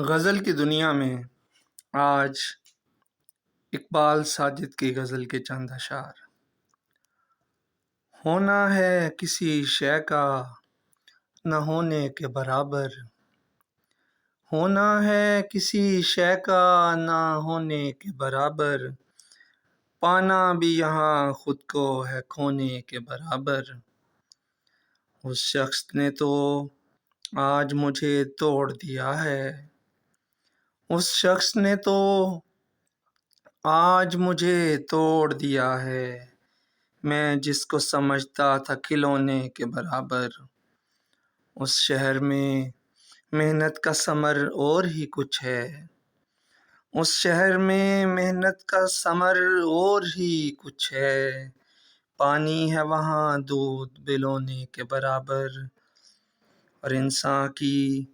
غزل کی دنیا میں آج اقبال ساجد کی غزل کے چند اشعار۔ ہونا ہے کسی شے کا نہ ہونے کے برابر، ہونا ہے کسی شے کا نہ ہونے کے برابر، پانا بھی یہاں خود کو ہے کھونے کے برابر۔ اس شخص نے تو آج مجھے توڑ دیا ہے، اس شخص نے تو آج مجھے توڑ دیا ہے، میں جس کو سمجھتا تھا کھلونے کے برابر۔ اس شہر میں محنت کا ثمر اور ہی کچھ ہے، اس شہر میں محنت کا ثمر اور ہی کچھ ہے، پانی ہے وہاں دودھ بلونے کے برابر۔ اور انسان کی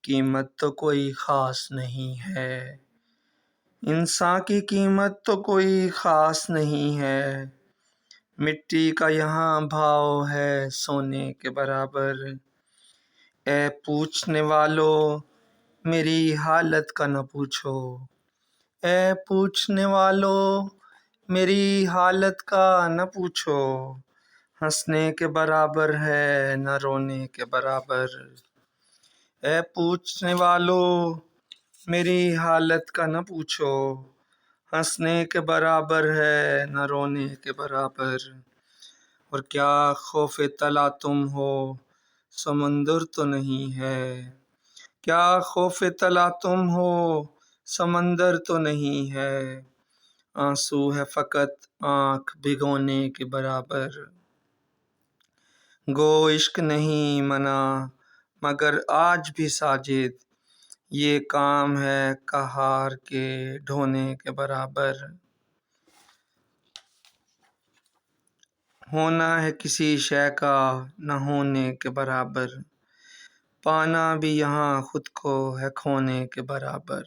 قیمت تو کوئی خاص نہیں ہے، انسان کی قیمت تو کوئی خاص نہیں ہے، مٹی کا یہاں بھاؤ ہے سونے کے برابر۔ اے پوچھنے والو میری حالت کا نہ پوچھو، اے پوچھنے والو میری حالت کا نہ پوچھو، ہنسنے کے برابر ہے نہ رونے کے برابر۔ اے پوچھنے والو میری حالت کا نہ پوچھو، ہنسنے کے برابر ہے نہ رونے کے برابر۔ اور کیا خوف طلع تم ہو سمندر تو نہیں ہے، کیا خوف طلع تم ہو سمندر تو نہیں ہے، آنسو ہے فقط آنکھ بھگونے کے برابر۔ گو عشق نہیں منع مگر آج بھی ساجد، یہ کام ہے کہار کے ڈھونے کے برابر۔ ہونا ہے کسی شے کا نہ ہونے کے برابر، پانا بھی یہاں خود کو ہے کھونے کے برابر۔